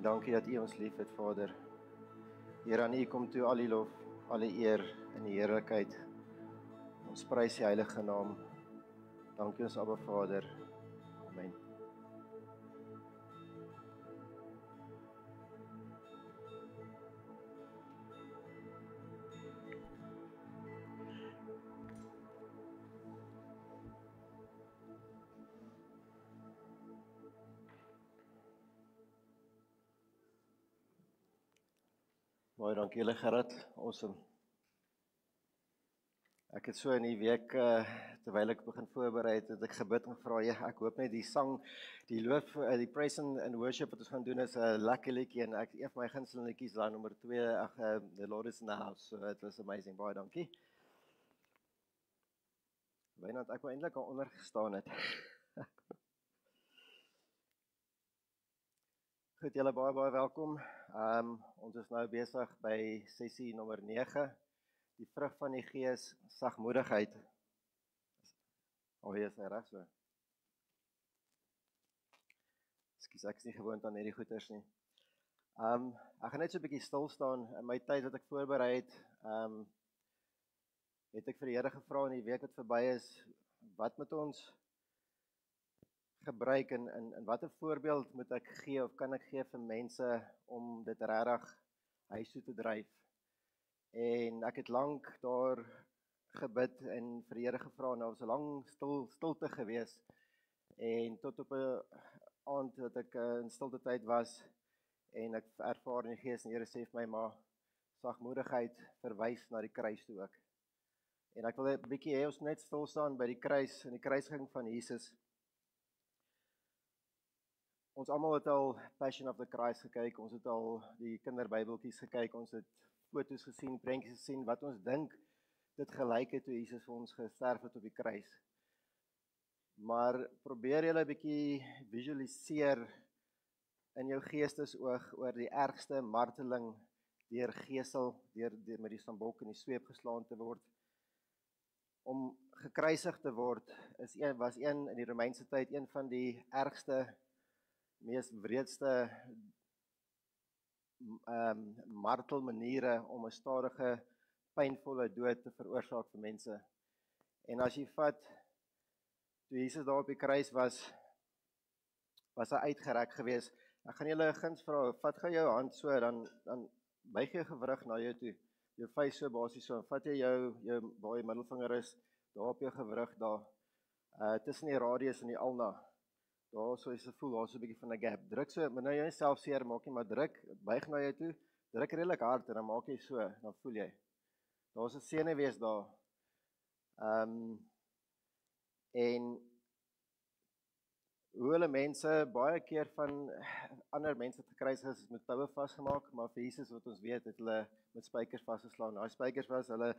dankie dat U ons lief het, Vader. Here, aan U kom toe al die lof, alle eer en die heerlikheid. Ons prys die heilige naam. Dankie ons Abba Vader. Amen. Baie dankie julle Gerard, awesome. Ek het so in die week, terwyl ek begin voorberei het ek gebid en gevra, ek hoop net die sang, die loof, die praise and worship wat ons gaan doen is 'n lekker liedjie en ek een van my gunsteling liedjies daai nommer 2, The Lord is in the house, so it was amazing, baie dankie. Wynand, ek wou eintlik al onder gestaan het. Goed, julle baie welkom. Ons is nou besig by sessie nommer 9. Die vrug van die Gees, sagmoedigheid. Hier is hy reg so. Ekskuus, ek is nie gewoond aan hierdie goeters nie. Ek gaan net so 'n bietjie stil staan in my tyd wat ek voorberei het. Het ek vir die Here gevra in die week wat verby is, wat moet ons gebruik en watter voorbeeld moet ek gee of kan ek gee vir mense om dit regtig huis toe te dryf? En ek het lank daar gebid en vir die Here gevra en daar was 'n lang stilte gewees. En tot op 'n aand dat ek in stilte tyd was en ek ervaar in die Gees en die Here sê vir my, maar sagmoedigheid verwys na die kruis toe ook. En ek wil 'n bietjie hê ons net stil staan by die kruis en die kruisiging van Jesus. Ons almal het al Passion of the Christ gekyk, ons het al die kinderbybeltjies gekyk, ons het foto's gesien, prentjies gesien, wat ons dink dit gelyk het toe Jesus vir ons gesterf het op die kruis. Maar probeer jy 'n bietjie visualiseer in jou geestesoog oor die ergste marteling deur gesel, deur met die stambok en die sweep geslaan te word. Om gekruisig te word was in die Romeinse tyd een van die ergste, mees wreedste martelmaniere om 'n stadige, pynvolle dood te veroorsaak vir mense. En as jy vat, toe Jesus daar op die kruis was hy uitgerek gewees. Ek gaan julle 'n guns vra, vat gou jou hand so, dan buig jy gewrig na jou toe, jou vuis so basies so, en vat jy jou waar jou middelvinger is, daar op jou gewrig daar, tussen die radius en die ulna. Daar so is 'n voel, daar so 'n bietjie van 'n gap. Druk so, maar nou jy self seer maak nie, maar buig na jou toe, druk redelik hard en dan maak jy so, dan voel jy. Daar's 'n senuwees daar. En hoe hulle mense baie keer van ander mense te kruisig is met toue vasgemaak, maar vir Jesus wat ons weet, het hulle met spykers vasgeslaan. Daai spykers was hulle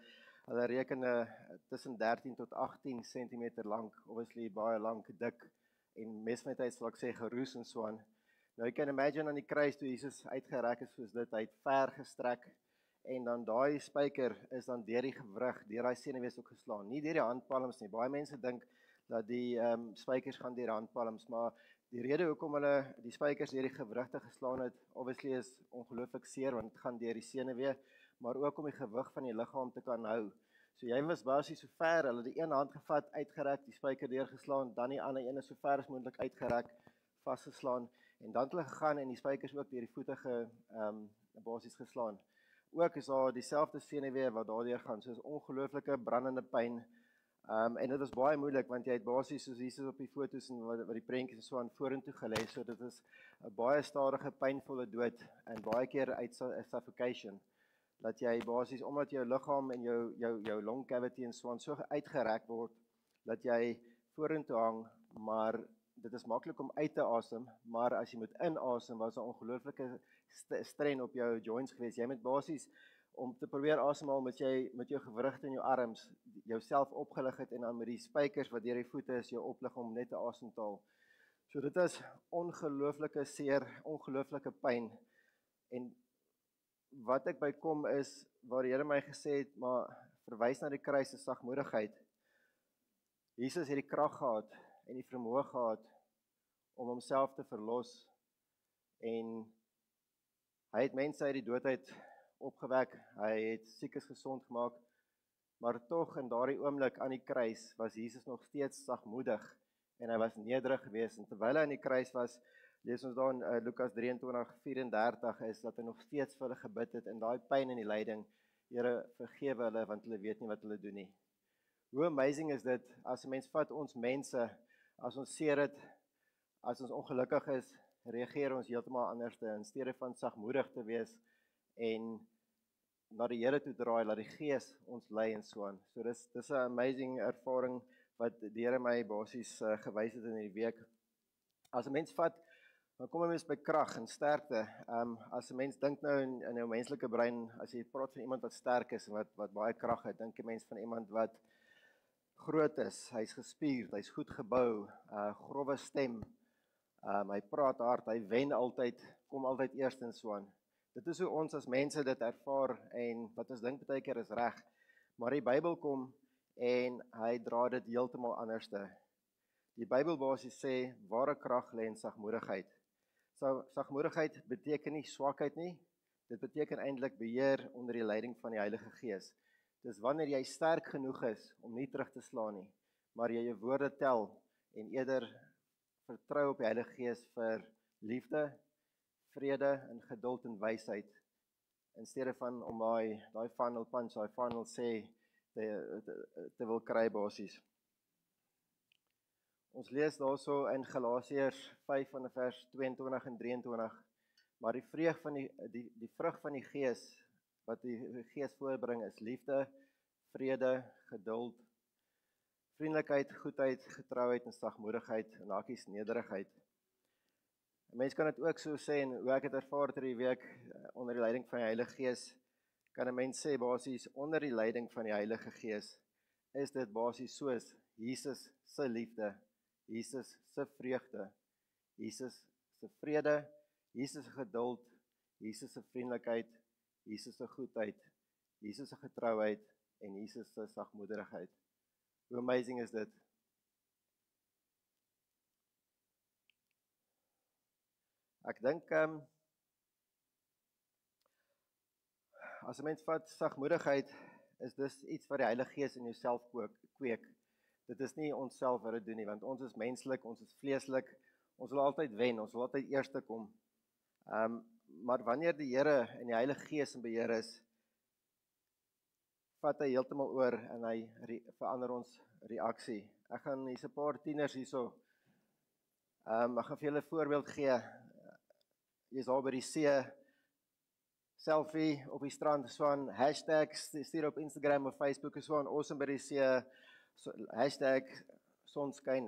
reken tussen 13 tot 18 cm lank, obviously baie lank, dik. En mes van die tyd sal ek sê geroes en so aan. Nou jy kan imagine aan die kruis toe Jesus uitgerek is soos dit, hy het ver gestrek en dan daai spyker is dan deur die gewrig, deur daai senuwees ook geslaan. Nie deur die handpalms nie. Baie mense dink dat die spykers gaan deur die handpalms, maar die rede hoekom hulle die spykers deur die gewrigte geslaan het, obviously is ongelooflik seer want dit gaan deur die senuwee, maar ook om die gewig van die liggaam te kan hou. So jy was basies so ver, hulle die een hand gevat, uitgerek, die spyker deurgeslaan, dan die ander een is so ver as moontlik uitgerek, vasgeslaan, en dan het hulle gegaan en die spykers ook deur die voete basies geslaan. Ook is daar dieselfde senuwee wat daardeur gaan, so is ongelooflike brandende pyn, en dit was baie moeilik, want jy het basies soos Jesus op die foto's en wat die prentjies en so aan vorentoe gelê, so dit is 'n baie stadige, pynvolle dood, en baie keer uit suffocation. Dat jy basies, omdat jou liggaam en jou long cavity en so uitgerek word, dat jy vorentoe hang, maar dit is maklik om uit te asem, maar as jy moet inasem, was 'n ongelooflike strain op jou joints gewees. Jy moet basies, om te probeer asemhaal, moet jy met jou gewrigte in jou arms, jouself opgelig het, en dan met die spykers wat deur die voete is, jou oplig om net te asem te haal. So dit is ongelooflike seer, ongelooflike pyn, en wat ek by kom is, waar die Here my gesê het, maar verwys na die kruis is sagmoedigheid. Jesus het die krag gehad, en die vermoë gehad, om homself te verlos, en Hy het mense uit die dood uit opgewek, hy het siekes gesond gemaak, maar tog in daardie oomblik aan die kruis was Jesus nog steeds sagmoedig en hy was nederig geweest. En terwyl hy aan die kruis was, lees ons daar in Lukas 23:34 is dat hy nog steeds vir hulle gebid het in daai pyn en die lyding, Here, vergewe hulle want hulle weet nie wat hulle doen nie. Hoe amazing is dit as 'n mens vat ons mense, as ons seer het, as ons ongelukkig is, reageer ons heeltemal anders in steede van sagmoedig te wees en na die Here toe draai, laat die Gees ons lei en so aan. So dis 'n amazing ervaring wat die Here my basies gewys het in die week. As 'n mens vat, dan kom 'n mens by krag en sterkte. As 'n mens dink nou in jou menslike brein, as jy praat van iemand wat sterk is en wat baie krag het, dink 'n mens van iemand wat groot is, hy's gespierd, hy's goed gebou, grouwe stem. Hy praat hard, hy wen altyd, kom altyd eerst en so aan. Dit is hoe ons as mense dit ervaar en wat ons dink baie keer is reg. Maar die Bybel kom en hy dra dit heeltemal anderste. Die Bybel basies sê ware krag lê in sagmoedigheid. So sagmoedigheid beteken nie swakheid nie. Dit beteken eintlik beheer onder die leiding van die Heilige Gees. Dis wanneer jy sterk genoeg is om nie terug te slaan nie, maar jy jou woorde tel en eerder vertrou op die Heilige Gees vir liefde, vrede en geduld en wysheid, in steede van om daai final punch, daai final sê te wil kry basies. Ons lees daarso in Galasiërs 5 van vers 22 en 23, maar die vrug van die Gees, wat die Gees voorbring is liefde, vrede, geduld, vriendelikheid, goedheid, getrouheid en sagmoedigheid en hakies nederigheid. 'n Mens kan dit ook so sê en hoe ek het ervaar ter die week onder die leiding van die Heilige Gees, kan 'n mens sê basies onder die leiding van die Heilige Gees is dit basies soos Jesus se liefde, Jesus se vreugde, Jesus se vrede, Jesus se geduld, Jesus se vriendelikheid, Jesus se goedheid, Jesus se getrouheid en Jesus se sagmoedigheid. Hoe amazing is dit? Ek dink as 'n mens vat sagmoedigheid, is dis iets wat die Heilige Gees in jouself kweek. Dit is nie onsself wat dit doen nie, want ons is menslik, ons is vleeslik, ons wil altyd wen, ons wil altyd eerste kom. Maar wanneer die Here en die Heilige Gees in beheer is, vat hy heeltemal oor en hy verander ons reaksie. Ek gaan hier's 'n paar tieners hierso. Ek gaan vir julle 'n voorbeeld gee. Jy's daar by die see, selfie op die strand, so aan #stuur op Instagram of Facebook, so aan awesome by die see, #sonskyn,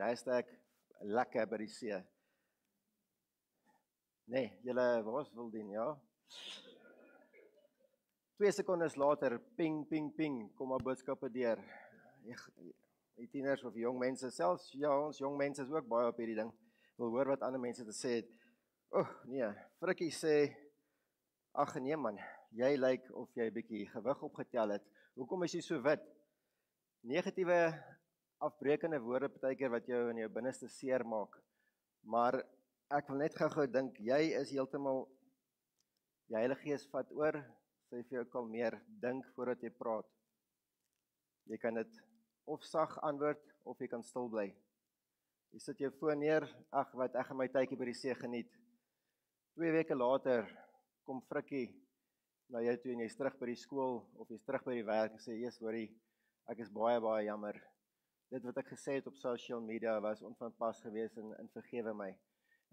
#lekker by die see. Nee, julle was wil dien, ja? 2 sekondes later, ping, ping, ping, kom maar boodskappe deur. Die tieners of jong mense, selfs ja, ons jong mense is ook baie op hierdie ding, wil hoor wat ander mense te sê het. Nee, Frikkie sê, ag nee man, jy lyk of jy 'n bietjie gewig opgetel het. Hoekom is jy so wit? Negatiewe afbreekende woorde partykeer wat jou in jou binneste seer maak. Maar ek wil net gou dink, jy is heeltemal, die Heilige Gees vat oor, sê vir jou kalmeer, dink voordat jy praat. Jy kan dit of sag antwoord, of jy kan stil bly. Jy sit jou foon neer, ag wat, ek gaan my tydjie by die see geniet. 2 weke later, kom Frikkie na jou toe en jy's terug by die skool, of jy's terug by die werk en sê, yes, hoorie, ek is baie, baie jammer. Dit wat ek gesê het op social media was onvanpas geweest en vergewe my.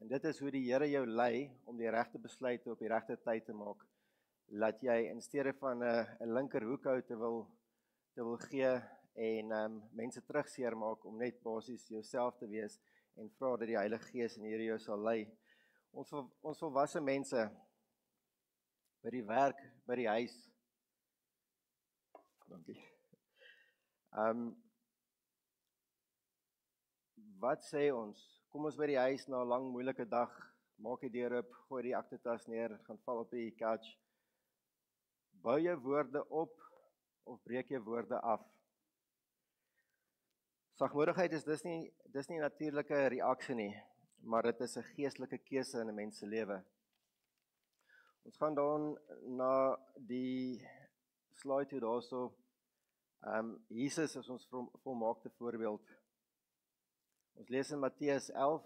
En dit is hoe die Here jou lei om die regte besluite op die regte tyd te maak. Laat jy in steede van 'n linkerhoekhou te wil gee en mense terugseer maak om net basies jouself te wees en vra dat die Heilige Gees in hierdie jou sal lei. Ons volwasse mense by die werk, by die huis. Dankie. Wat sê ons? Kom ons by die huis na 'n lang moeilike dag, maak die deur oop, gooi die aktetas neer, gaan val op die couch. Bou jou woorde op of breek jou woorde af? Sagmoedigheid is dis nie natuurlike reaksie nie, maar dit is 'n geestelike keuse in 'n mens se lewe. Ons gaan dan na die slide toe daarso. Jesus is ons volmaakte voorbeeld. Ons lees in Matteus 11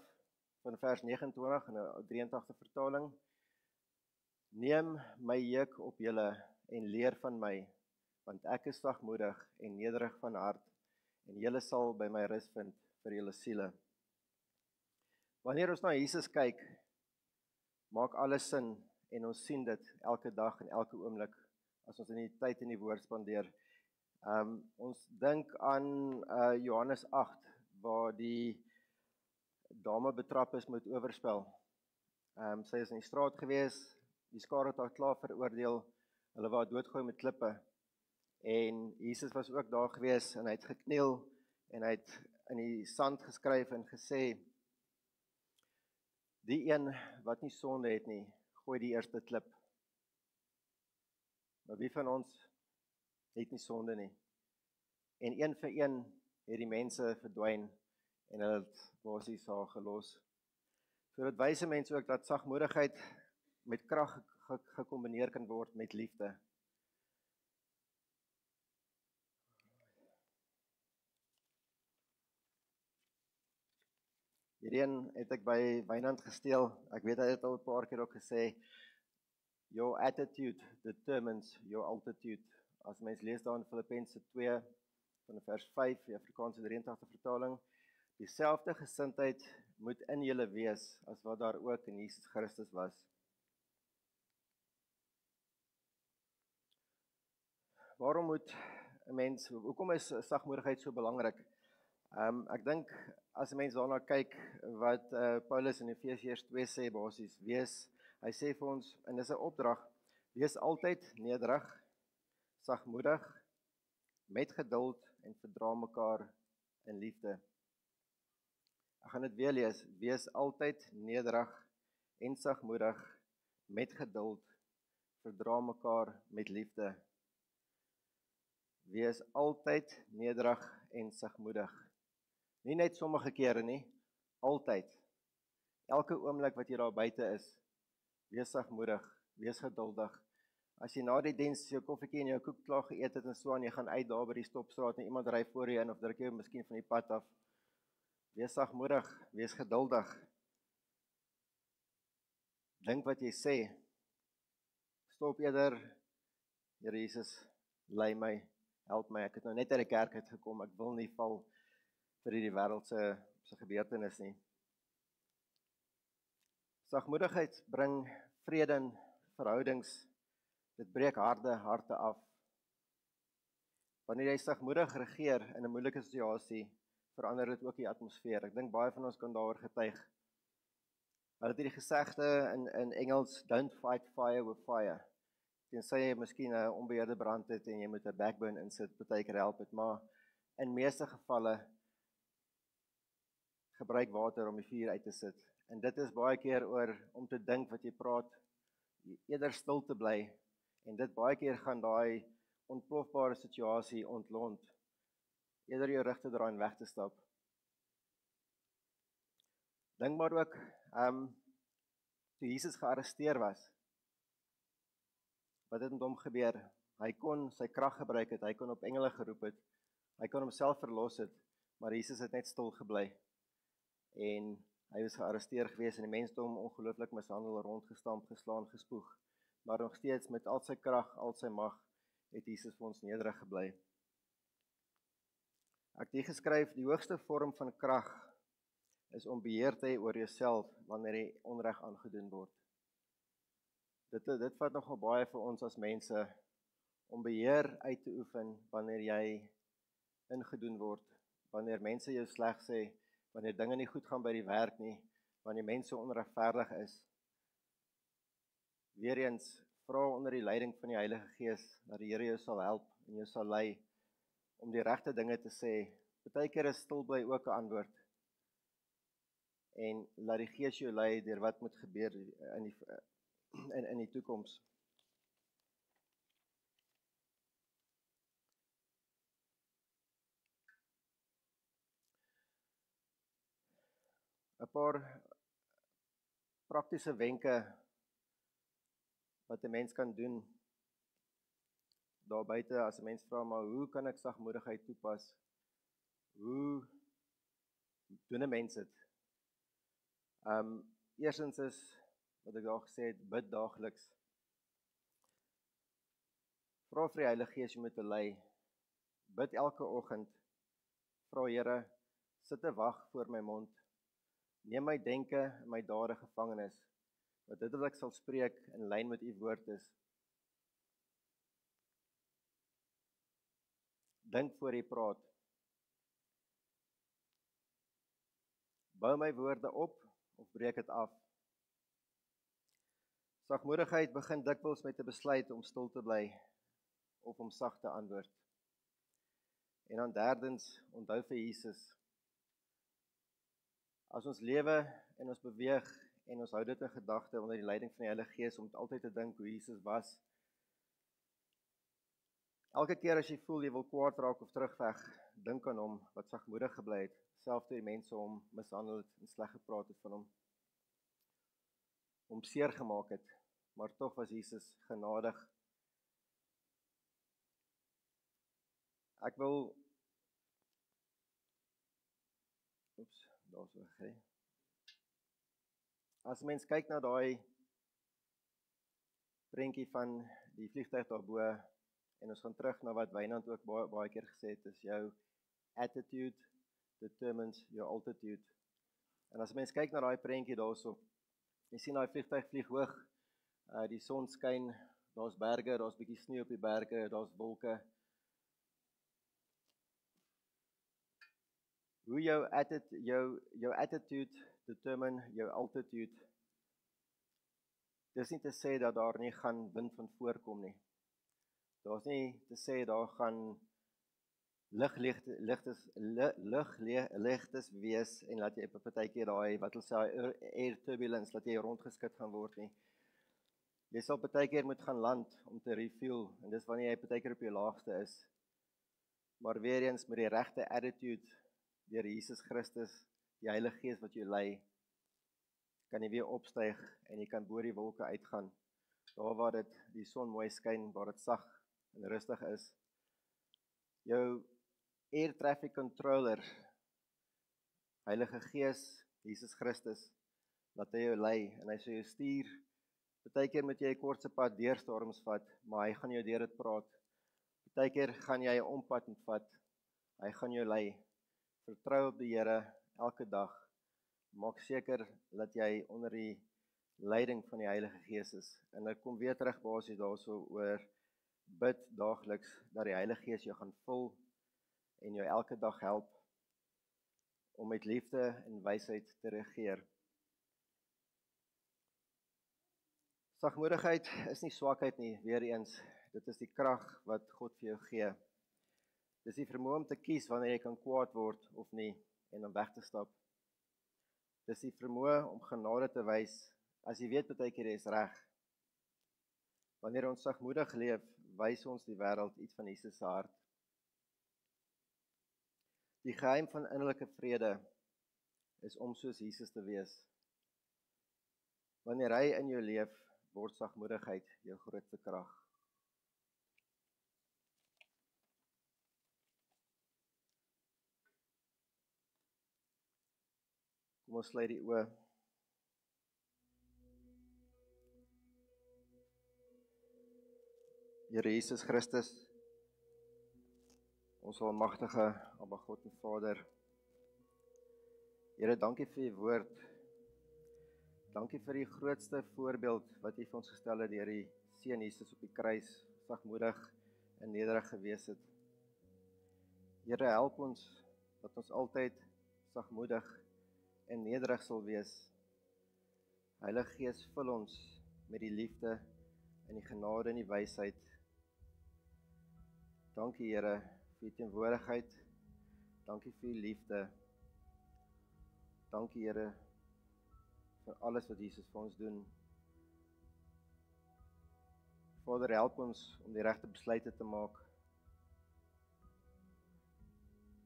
van vers 29 in 'n 83 vertaling. Neem my juk op julle en leer van my, want ek is sagmoedig en nederig van hart, en julle sal by my rus vind vir julle siele. Wanneer ons na Jesus kyk, maak alles sin en ons sien dit elke dag en elke oomblik as ons in die tyd in die woord spandeer. Ons dink aan Johannes 8 waar die dame betrap is met oorspel. Sy is in die straat gewees, die skare het haar klaar veroordeel, hulle wou haar doodgooi met klippe. En Jesus was ook daar gewees en hy het gekniel en hy het in die sand geskryf en gesê, die een wat nie sonde het nie, gooi die eerste klip. Maar wie van ons het nie sonde nie? En een vir een het die mense verdwyn en hulle het basies haar gelos. So dit wys 'n mens ook dat sagmoedigheid met krag gekombineer kan word met liefde. Hierdie het ek by Wynand gesteel. Ek weet hy het al 'n paar keer ook gesê, your attitude determines your altitude. As mens lees daar in Filippense 2 van vers 5, die Afrikaanse 83 vertaling, dieselfde gesindheid moet in julle wees as wat daar ook in Jesus Christus was. Waarom moet 'n mens, hoekom is sagmoedigheid so belangrik? Ek dink as 'n mens daarna kyk wat Paulus in Efesiërs 2 sê basies, hy sê vir ons, en dis 'n opdrag, wees altyd nederig, sagmoedig, met geduld en verdra mekaar in liefde. Ek gaan dit weer lees, wees altyd nederig en sagmoedig, met geduld, verdra mekaar met liefde. Wees altyd nederig en sagmoedig. Nie net sommige kere nie, altyd. Elke oomblik wat jy daar buite is, wees sagmoedig, wees geduldig. As jy na die diens jou koffietjie en jou koek klaar geëet het en so aan, jy gaan uit daar by die stopstraat en iemand ry voor jou in of druk jou miskien van die pad af. Wees sagmoedig, wees geduldig. Dink wat jy sê. Stop eerder, Here Jesus, lei my, help my. Ek het nou net uit die kerk uitgekom, ek wil nie val vir die wêreld se gebeurtenis nie. Sagmoedigheid bring vrede in verhoudings. Dit breek harde harte af. Wanneer jy sagmoedig regeer in 'n moeilike situasie, verander dit ook die atmosfeer. Ek dink baie van ons kan daaroor getuig. Hulle het hierdie gesegde in Engels, don't fight fire with fire. Tensy jy miskien 'n onbeheerde brand het en jy moet 'n backbone insit, partykeer help dit, maar in meeste gevalle gebruik water om die vuur uit te sit. En dit is baie keer oor om te dink wat jy praat, eerder stil te bly, en dit baie keer gaan daai ontplofbare situasie ontlont, eerder jou rug te draai en weg te stap. Dink maar ook, toe Jesus gearresteer was, wat het met hom gebeur? Hy kon sy krag gebruik het, hy kon op engele geroep het, hy kon homself verlos het, maar Jesus het net stil gebly. En hy was gearresteer gewees en die mensdom ongelooflik mishandel, rondgestamp, geslaan, gespoeg. Maar nog steeds met al sy krag, al sy mag, het Jesus vir ons nederig gebly. Ek het hier geskryf, die hoogste vorm van krag is om beheer te hê oor jouself wanneer jy onreg aangedoen word. Dit vat nogal baie vir ons as mense om beheer uit te oefen wanneer jy ingedoen word, wanneer mense jou sleg sê, wanneer dinge nie goed gaan by die werk nie, wanneer mense onregverdig is. Weereens, vra onder die leiding van die Heilige Gees, dat die Here jou sal help en jou sal lei om die regte dinge te sê. Partykeer is stil bly ook 'n antwoord. En laat die Gees jou lei deur wat moet gebeur in die toekoms. 'n paar praktiese wenke wat 'n mens kan doen daar buite as 'n mens vra, maar hoe kan ek sagmoedigheid toepas? Hoe doen 'n mens dit? Eerstens is, wat ek daar gesê het, bid daagliks. Vra vir die Heilige Gees om jou te lei. Bid elke oggend. Vra Here, sit 'n wag voor my mond. Neem my denke en my dade gevangenes, dat dit wat ek sal spreek in lyn met u woord is. Dink voor jy praat. Bou my woorde op of breek dit af. Sagmoedigheid begin dikwels met 'n besluit om stil te bly of om sag te antwoord. En dan derdens, onthou vir Jesus. As ons lewe en ons beweeg en ons hou dit in gedagte onder die leiding van die Heilige Gees om altyd te dink hoe Jesus was. Elke keer as jy voel jy wil kwaad raak of terugveg, dink aan hom wat sagmoedig gebly het, selfs toe die mense hom mishandel het en sleg gepraat het van hom seer gemaak het, maar tog was Jesus genadig. Ek wil daar's weg. As mens kyk na daai prentjie van die vliegtuig daarbo en ons gaan terug na wat Wynand ook baie keer gesê het, is jou attitude determines your altitude. En as mens kyk na daai prentjie daarso, jy sien daai vliegtuig vlieg hoog, die son skyn, daar's berge, daar's bietjie sneeu op die berge, daar's wolke. Hoe jou attitude determine jou altitude. Dis nie te sê dat daar nie gaan wind van voorkom nie. Daar's nie te sê daar gaan ligtes wees en laat jy op 'n partykeer daai wat hulle sê air turbulence laat jy rondgeskit gaan word nie. Jy sal partykeer moet gaan land om te refuel en dis wanneer jy partykeer op jou laagste is. Maar weer eens met die regte attitude deur Jesus Christus, die Heilige Gees wat jou lei, kan jy weer opstyg en jy kan bo die wolke uitgaan. Daar waar dit die son mooi skyn, waar dit sag en rustig is. Jou air traffic controller, Heilige Gees, Jesus Christus, laat hy jou lei en hy sê jou stuur. Partykeer moet jy 'n kortse pad deur storms vat, maar hy gaan jou deur dit praat. Partykeer gaan jy 'n ompad moet vat. Hy gaan jou lei. Vertrou op die Here elke dag. Maak seker dat jy onder die leiding van die Heilige Gees is. En ek kom weer terug basies daarso oor bid daagliks dat die Heilige Gees jou gaan vul en jou elke dag help om met liefde en wysheid te regeer. Sagmoedigheid is nie swakheid nie, weer eens. Dit is die krag wat God vir jou gee. Dis die vermoë om te kies wanneer jy kan kwaad word of nie en om weg te stap. Dis die vermoë om genade te wys as jy weet partykeer jy is reg. Wanneer ons sagmoedig leef, wys ons die wêreld iets van Jesus se hart. Die geheim van innerlike vrede is om soos Jesus te wees. Wanneer hy in jou leef, word sagmoedigheid jou grootste krag. Kom ons sluit die oë. Here Jesus Christus, ons almagtige Abba God en Vader. Here, dankie vir u woord. Dankie vir die grootste voorbeeld wat u vir ons gestel het deur die seun Jesus op die kruis, sagmoedig en nederig gewees het. Here, help ons dat ons altyd sagmoedig en nederig sal wees. Heilige Gees, vul ons met die liefde en die genade en die wysheid. Dankie Here vir u teenwoordigheid. Dankie vir u liefde. Dankie Here vir alles wat Jesus vir ons doen. Vader, help ons om die regte besluite te maak.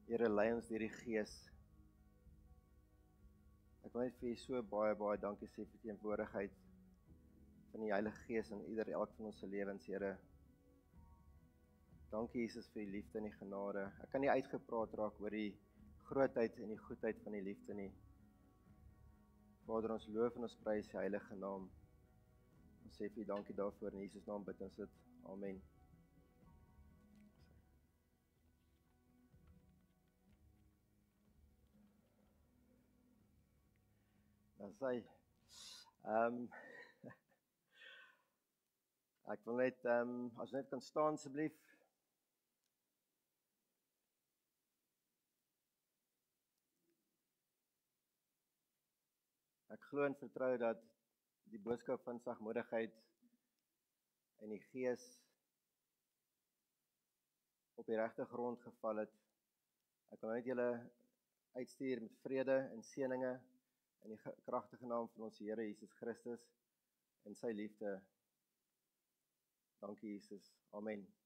Here, lei ons deur die Gees. Ek wil net vir u so baie dankie sê vir teenwoordigheid, van die Heilige Gees in elk van ons se lewens, Here. Dankie Jesus vir die liefde en die genade. Ek kan nie uitgepraat raak oor die grootheid en die goedheid van die liefde nie. Vader, ons loof en ons prys die heilige naam. Ons sê vir U dankie daarvoor, in Jesus naam bid ons dit. Amen. Dan sê ek wil net, as net kan staan asseblief. Ek glo en vertrou dat die boodskap van sagmoedigheid en die Gees op die regte grond geval het. Ek wil net julle uitstuur met vrede en seëninge in die kragtige naam van ons Here Jesus Christus en sy liefde. Dankie Jesus. Amen.